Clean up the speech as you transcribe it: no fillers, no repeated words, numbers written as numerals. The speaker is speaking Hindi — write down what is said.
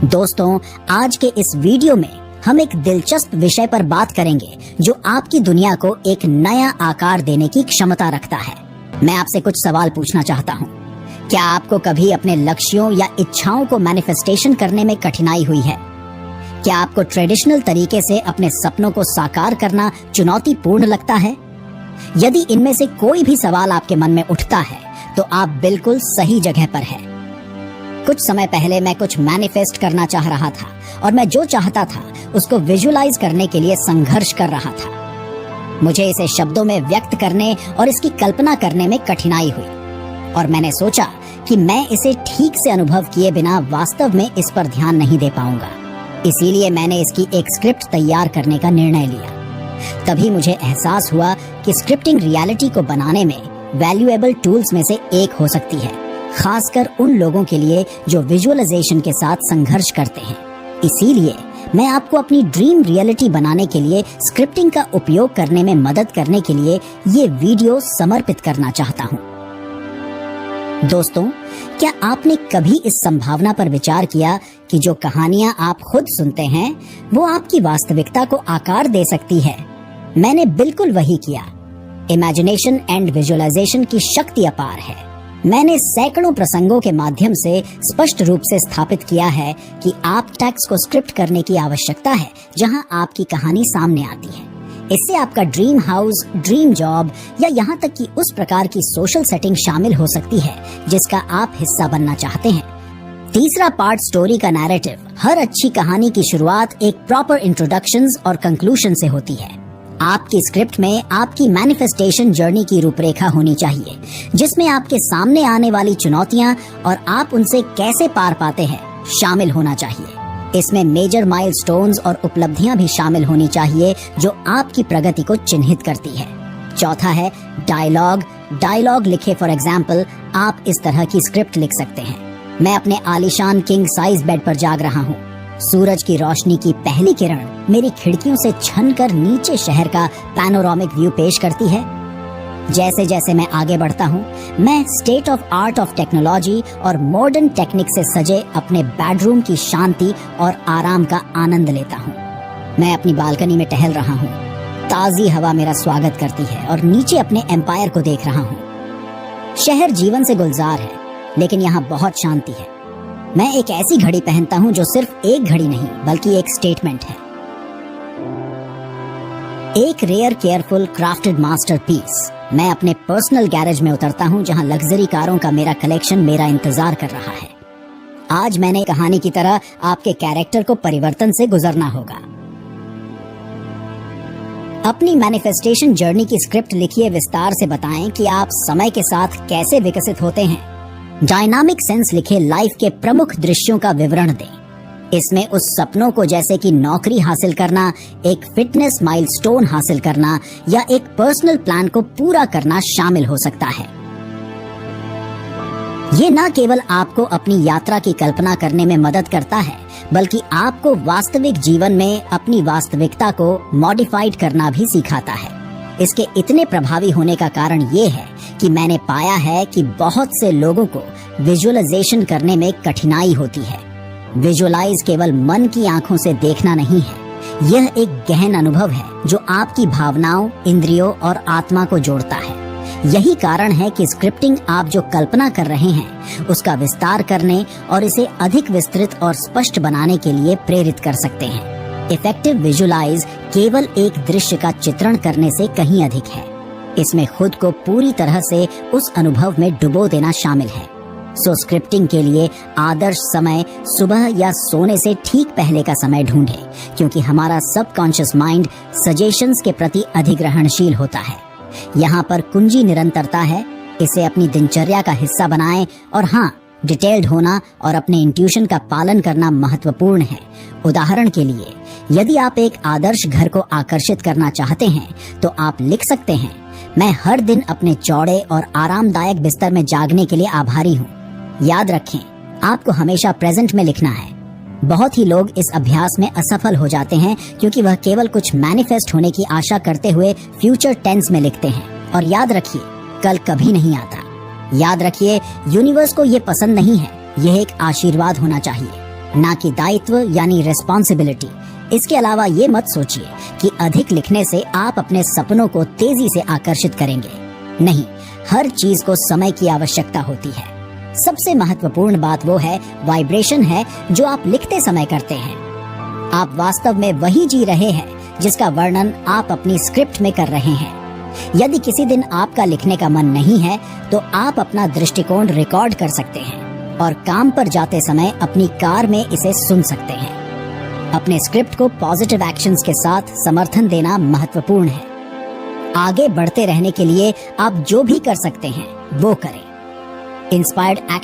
दोस्तों, आज के इस वीडियो में हम एक दिलचस्प विषय पर बात करेंगे जो आपकी दुनिया को एक नया आकार देने की क्षमता रखता है। मैं आपसे कुछ सवाल पूछना चाहता हूँ। क्या आपको कभी अपने लक्ष्यों या इच्छाओं को मैनिफेस्टेशन करने में कठिनाई हुई है? क्या आपको ट्रेडिशनल तरीके से अपने सपनों को साकार करना चुनौतीपूर्ण लगता है? यदि इनमें से कोई भी सवाल आपके मन में उठता है तो आप बिल्कुल सही जगह पर हैं। कुछ समय पहले मैं कुछ मैनिफेस्ट करना चाह रहा था और मैं जो चाहता था उसको विजुअलाइज करने के लिए संघर्ष कर रहा था। मुझे इसे शब्दों में व्यक्त करने और इसकी कल्पना करने में कठिनाई हुई और मैंने सोचा कि मैं इसे ठीक से अनुभव किए बिना वास्तव में इस पर ध्यान नहीं दे पाऊंगा। इसीलिए मैंने इसकी एक स्क्रिप्ट तैयार करने का निर्णय लिया। तभी मुझे एहसास हुआ कि स्क्रिप्टिंग रियलिटी को बनाने में वैल्यूएबल टूल्स में से एक हो सकती है, खासकर उन लोगों के लिए जो विजुअलाइजेशन के साथ संघर्ष करते हैं। इसीलिए मैं आपको अपनी ड्रीम रियलिटी बनाने के लिए स्क्रिप्टिंग का उपयोग करने में मदद करने के लिए ये वीडियो समर्पित करना चाहता हूँ। दोस्तों, क्या आपने कभी इस संभावना पर विचार किया कि जो कहानियां आप खुद सुनते हैं वो आपकी वास्तविकता को आकार दे सकती है? मैंने बिल्कुल वही किया। इमेजिनेशन एंड विजुअलाइजेशन की शक्ति अपार है। मैंने सैकड़ों प्रसंगों के माध्यम से स्पष्ट रूप से स्थापित किया है कि आप टेक्स्ट को स्क्रिप्ट करने की आवश्यकता है जहां आपकी कहानी सामने आती है। इससे आपका ड्रीम हाउस, ड्रीम जॉब या यहाँ तक कि उस प्रकार की सोशल सेटिंग शामिल हो सकती है जिसका आप हिस्सा बनना चाहते हैं। तीसरा पार्ट स्टोरी का नैरेटिव। हर अच्छी कहानी की शुरुआत एक प्रॉपर इंट्रोडक्शंस और कंक्लूजन से होती है। आपकी स्क्रिप्ट में आपकी मैनिफेस्टेशन जर्नी की रूपरेखा होनी चाहिए जिसमें आपके सामने आने वाली चुनौतियां और आप उनसे कैसे पार पाते हैं शामिल होना चाहिए। इसमें मेजर माइलस्टोन्स और उपलब्धियां भी शामिल होनी चाहिए जो आपकी प्रगति को चिन्हित करती है। चौथा है डायलॉग लिखे। फॉर एग्जाम्पल, आप इस तरह की स्क्रिप्ट लिख सकते हैं। मैं अपने आलीशान किंग साइज बेड पर जाग रहा हूँ। सूरज की रोशनी की पहली किरण मेरी खिड़कियों से छनकर नीचे शहर का पैनोरामिक व्यू पेश करती है। जैसे जैसे मैं आगे बढ़ता हूँ, मैं state of art of technology और मॉडर्न टेक्निक से सजे अपने बेडरूम की शांति और आराम का आनंद लेता हूँ। मैं अपनी बालकनी में टहल रहा हूँ। ताजी हवा मेरा स्वागत करती है और नीचे अपने एम्पायर को देख रहा हूँ। शहर जीवन से गुलजार है, लेकिन यहाँ बहुत शांति है। मैं एक ऐसी घड़ी पहनता हूँ जो सिर्फ एक घड़ी नहीं बल्कि एक स्टेटमेंट है, एक रेयर केयरफुल क्राफ्टेड मास्टरपीस। मैं अपने पर्सनल गैरेज में उतरता हूँ जहाँ लग्जरी कारों का मेरा कलेक्शन मेरा इंतजार कर रहा है। आज मैंने कहानी की तरह आपके कैरेक्टर को परिवर्तन से गुजरना होगा। अपनी मैनिफेस्टेशन जर्नी की स्क्रिप्ट लिखिए, विस्तार से बताएं कि आप समय के साथ कैसे विकसित होते हैं। डायनामिक सेंस लिखे, लाइफ के प्रमुख दृश्यों का विवरण दें। इसमें उस सपनों को जैसे कि नौकरी हासिल करना, एक फिटनेस माइलस्टोन हासिल करना या एक पर्सनल प्लान को पूरा करना शामिल हो सकता है। ये न केवल आपको अपनी यात्रा की कल्पना करने में मदद करता है बल्कि आपको वास्तविक जीवन में अपनी वास्तविकता को मॉडिफाइड करना भी सिखाता है। इसके इतने प्रभावी होने का कारण ये है कि मैंने पाया है कि बहुत से लोगों को विजुअलाइजेशन करने में कठिनाई होती है। विजुअलाइज केवल मन की आंखों से देखना नहीं है, यह एक गहन अनुभव है जो आपकी भावनाओं, इंद्रियों और आत्मा को जोड़ता है। यही कारण है कि स्क्रिप्टिंग आप जो कल्पना कर रहे हैं उसका विस्तार करने और इसे अधिक विस्तृत और स्पष्ट बनाने के लिए प्रेरित कर सकते हैं। इफेक्टिव विजुअलाइज केवल एक दृश्य का चित्रण करने से कहीं अधिक है। इसमें खुद को पूरी तरह से उस अनुभव में डुबो देना शामिल है। स्क्रिप्टिंग के लिए आदर्श समय सुबह या सोने से ठीक पहले का समय ढूंढें, क्योंकि हमारा सबकॉन्शियस माइंड सजेशंस के प्रति अधिग्रहणशील होता है। यहाँ पर कुंजी निरंतरता है। इसे अपनी दिनचर्या का हिस्सा बनाएं और हाँ, डिटेल्ड होना और अपने इंट्यूशन का पालन करना महत्वपूर्ण है। उदाहरण के लिए, यदि आप एक आदर्श घर को आकर्षित करना चाहते हैं तो आप लिख सकते हैं, मैं हर दिन अपने चौड़े और आरामदायक बिस्तर में जागने के लिए आभारी हूँ। याद रखें, आपको हमेशा प्रेजेंट में लिखना है। बहुत ही लोग इस अभ्यास में असफल हो जाते हैं क्योंकि वह केवल कुछ मैनिफेस्ट होने की आशा करते हुए फ्यूचर टेंस में लिखते हैं। और याद रखिए, कल कभी नहीं आता। याद रखिए, यूनिवर्स को ये पसंद नहीं है, यह एक आशीर्वाद होना चाहिए। ना कि दायित्व यानी रिस्पॉन्सिबिलिटी। इसके अलावा ये मत सोचिए कि अधिक लिखने से आप अपने सपनों को तेजी से आकर्षित करेंगे। नहीं, हर चीज को समय की आवश्यकता होती है। सबसे महत्वपूर्ण बात वो है वाइब्रेशन है जो आप लिखते समय करते हैं। आप वास्तव में वही जी रहे हैं जिसका वर्णन आप अपनी स्क्रिप्ट में कर रहे हैं। यदि किसी दिन आपका लिखने का मन नहीं है तो आप अपना दृष्टिकोण रिकॉर्ड कर सकते हैं और काम पर जाते समय अपनी कार में इसे सुन सकते हैं। अपने स्क्रिप्ट को पॉजिटिव एक्शंस के साथ समर्थन देना महत्वपूर्ण है। आगे बढ़ते रहने के लिए आप जो भी कर सकते हैं वो करें। Inspired action